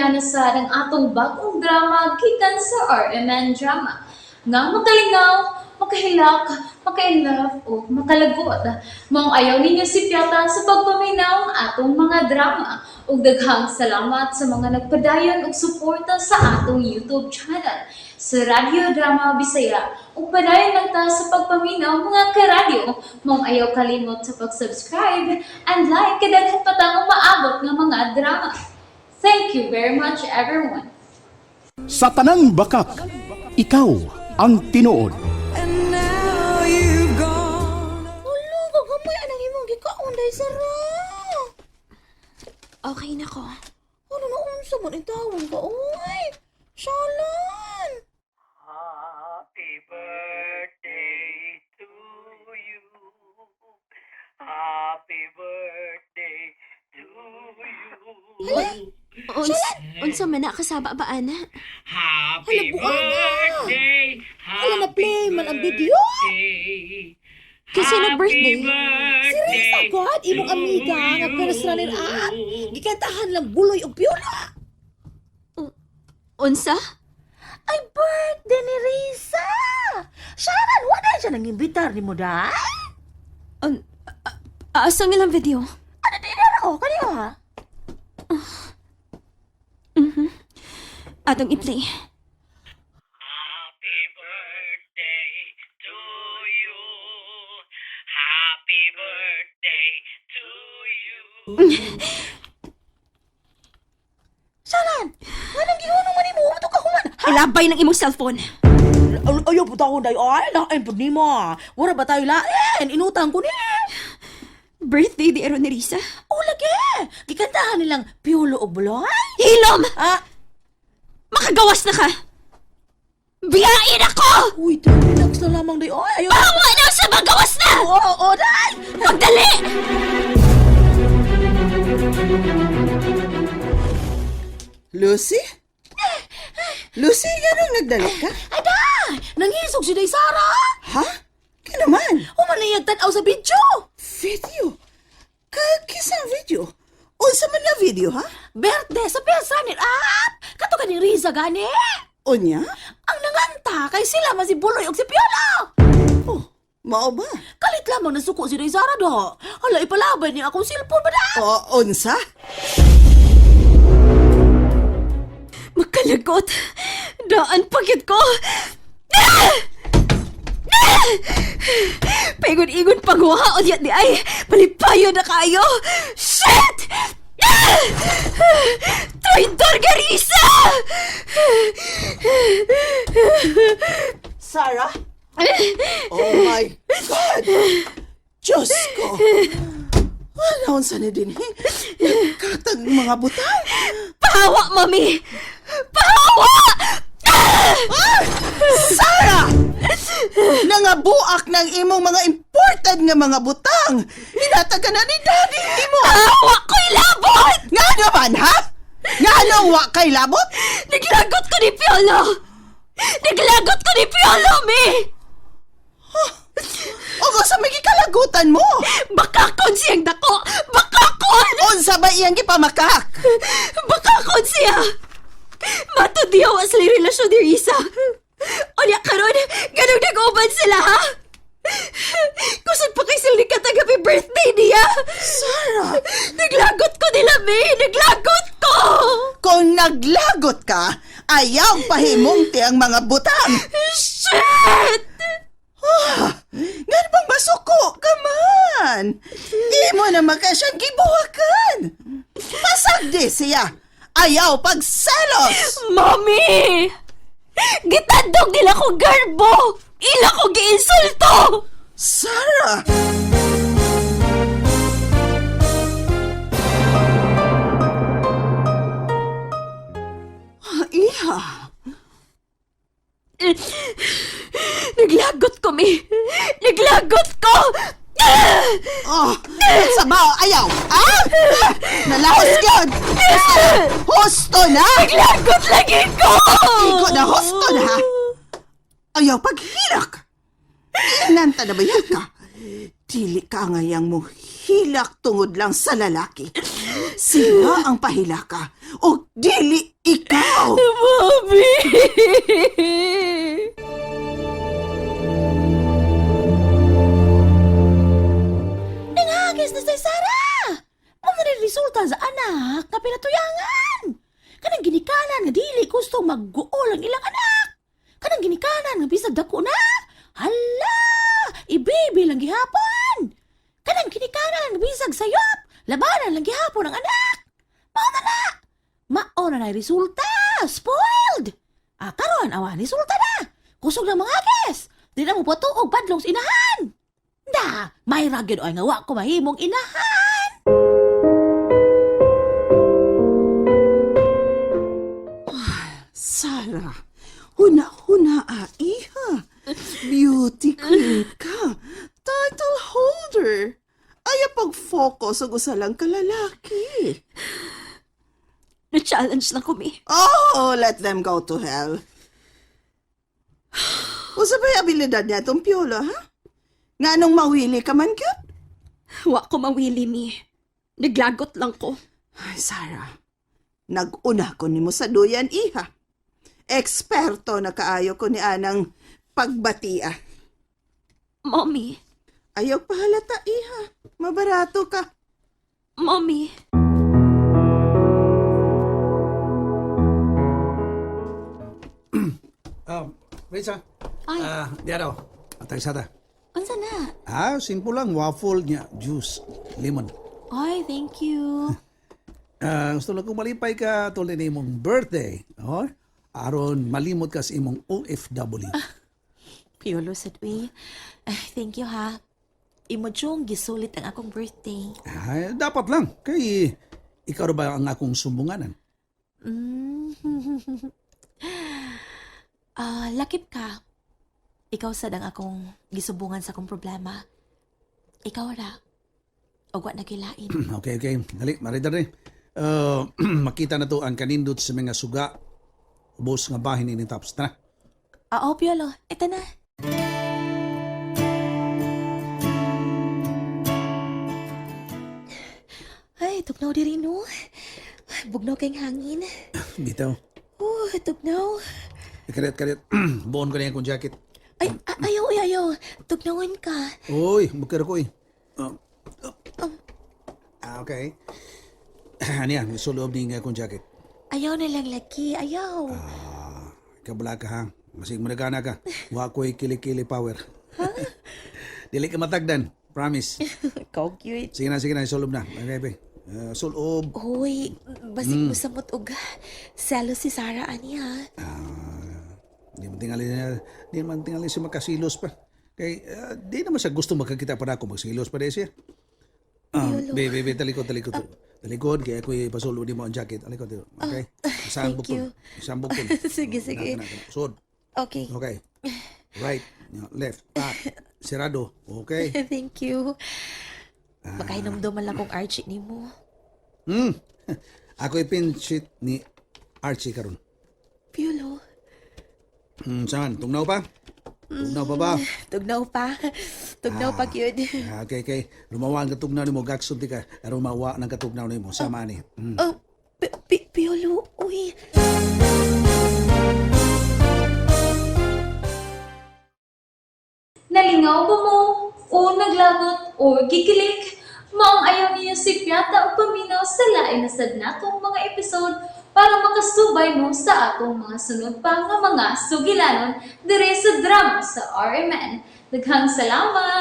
kanasa ng atong bagong drama gikan sa RMN Drama. Nga makalingaw, makahilak, maka-inlove, o makalagot. Maong ayaw ninyo si Piota sa pagpaminaw ang atong mga drama. Ug daghang salamat sa mga nagpadayon og suporta sa atong YouTube channel sa Radyo Drama Bisaya. Ug padayon lang ta sa pagpaminaw mga karadyo. Maong ayaw kalimot sa pag-subscribe and like kadaghan pa tang maabot nga mga drama. Thank you very much everyone. Sa tanang bakak, ikaw ang tinuod. And now you've gone. Ulo, gagamay anang imong gikaon day sara. Okay na ko. Ano na unsa man itawon ka, oy? Shalan! Happy birthday to you. Happy birthday to you. Unsa man na kasaba ba, ana? Happy Hala, buwan na. birthday. Hala, na-play man ang video. Kasi na birthday. Si Risa God, imong amiga nga personal at gikantahan lang buloy og piola. Unsa? Ay birthday ni Risa. Sharon, wala siya nang imbitar ni mo day. Asang ilang video? Ano din na ako kaniya? Atong i-play. Happy birthday to you. Happy birthday to you. Sharon, anong giunong man mo ato ka human? Ilabay ng imong cellphone. Ayaw po taon day ay lain pud nimo. Wala ba tayo lain? Inutang ko ni. Birthday di aron ni Risa. O lagi. Gikantahan nilang piolo og buloy. Hilom! Ah, Makagawas na ka! Biyain ako! uy, relax na lamang day. Ay, ayaw. Bawa na sa magawas na! Oo, day. Magdali! Lucy? Lucy, gano'ng nagdalit ka? Ada! Nangisog si day Sara. Ha? Kinaman? Humanayag tanaw sa video. Video? Kakisang video? Unsa man nga video, ha? Birthday sa pyesa ni Rap. Kato ka ni Riza gani. Unya? Ang nanganta kay sila man si Buloy og si Piola. Oh, mao ba? Kalit lamang nasuko si day Sara do. Hala, ipalabay niya akong cellphone ba da? O, unsa? Makalagot! Daan pagit ko! Paingon-ingon pangwahaon yan di ay palipayo na kayo! Shit! Traitor ka, Risa! Sarah? Oh my God! Diyos ko! Ano unsa ni din, eh? Nagkatag mga butang? Pahawa, Mami! Pahawa! Sarah! Nangabuak ng imong mga important nga mga butang. Hinatag ka na ni Daddy mo. Pahawa ko'y labot! Nga naman, ha? Nga nang wa kay labot? Naglagot ko ni Piolo! Naglagot ko ni Piolo, Mi! O sa may kalagutan mo? Bakakon siyang dako! Bakakon! Unsa ba iyang gipamakak? Bakakon siya! Matodiyaw ang sila relasyon ni Risa! O niya karon, ganong nag-uban sila, ha? Kusog pa kay sila katag happy birthday niya! Sarah! Naglagot ko nila, May! Naglagot ko! Kung naglagot ka, ayaw pahimungti ang mga butang. Shit! Nga bang masuko ka man? Imo na makasyang gibuhakan. Pasagdi siya. Ayaw pagselos. Mami! Gitandog nila ko garbo! Ila ko giinsulto! Sarah! Iha, Naglagot ko, Mi! Naglagot ko! oh, sa bao, ayaw. Ah! Nalahos yun. Husto na. Naglagot lagi ko! Igo na husto na, ha? Ayaw paghilak. Inanta na ba yan ka? Dili ka ngayang mo hilak tungod lang sa lalaki. Sila ang pahilaka o dili ikaw. Mommy! Nangagis na si Sarah! Mo na rin resulta sa anak na pinatuyangan! Kanang ginikanan nga dili gusto magguol ang ilang anak! Kanang ginikanan nga bisag dako na! Hala! Ibibi lang gihapon! Kanang ginikanan nga bisag sayop! Labanan lang gihapon ang anak! Mao na! Mao na resulta! Spoiled! Karon awan resulta na! Kusog na mga agis! Di na mo patuog padlong sa inahan! Da! May ragid o nga wa ko mahimong inahan! Sarah, huna-huna iha. Beauty queen ka. Title holder. Ay, pag-focus ang usalang kalalaki. Na-challenge lang ko, mi. Oh, let them go to hell. Usa ba'y abilidad niya itong piola, ha? Nga nung mawili ka man, cute? Wa ko mawili, mi. Naglagot lang ko. Ay, Sarah, nag-una ko ni mo sa duyan, iha. Eksperto na kaayo ko ni Anang pagbatia. Mommy. Ayaw pahalata, iha. Mabarato ka. Mommy. Risa. Ay. Di daw. Atay sada. Unsa na? Simple lang. Waffle niya. Juice. Lemon. Ay, thank you. Gusto lang kong malipay ka tuloy na imong birthday. Oh? Aron malimot ka sa imong OFW. Piolo said we. Thank you ha. Imo jong gisulit ang akong birthday. Dapat lang. Kay ikaw ba ang akong sumbunganan? Lakip ka. Ikaw sad ang akong gisubungan sa akong problema. Ikaw ra. O wa nagilain. Okay. Dali, marita rin. Makita na to ang kanindot sa mga suga. Ubos nga bahin ini tapos. Tara. Oo, Piolo. Ito na. Ay, tugnaw di rin, no? Bugnaw kayong hangin. Bitaw. Tugnaw. Karet. Buon ko na yung jacket. Ay, ayaw. Tugnawin ka. Uy, bukir ko eh. Okay. Ano yan? Suloob ni nga akong jacket. Ayaw na lang lagi. Ayaw. Kabala ka ha. Masig mo nagana ka. Wa ko'y kili-kili power. Dili ka matagdan. Promise. Ikaw cute. Sige na. Suloob na. Okay. Suloob. Uy, basig mo sa mutog. Salo si Sarah, aniya. Di man tingali siya makasilos pa. Kay, di naman siya gusto magkakita pa na ako. Magsilos pa rin siya. Baby, talikod. Talikod, kaya ako'y pasulo di mo ang jacket. Talikod. Okay? Isambog thank you. ko. Isambog ko. Sige. Sud. Okay. Okay. Right. Left. Back. Sirado. Okay. Thank you. Makainom-duman lang kong Archie ni mo. Ako'y pinchit ni Archie karon. Piolo. Saan? Tugnaw pa? Tugnaw pa ba? Tugnaw pa, cute. Okay. Lumawa ang katugnaw ni mo. Gaksod di ka. Aron mawa ng katugnaw ni mo. Sama ni. Piolo, uy. Nalingaw ba mo? O naglagot? O gikilik? Maong ayaw niya si Piata o paminaw sa lain na sad natong mga episode para makasubay mo sa atong mga sunod pa nga mga sugilanon dire sa drama sa RMN. Daghang salamat!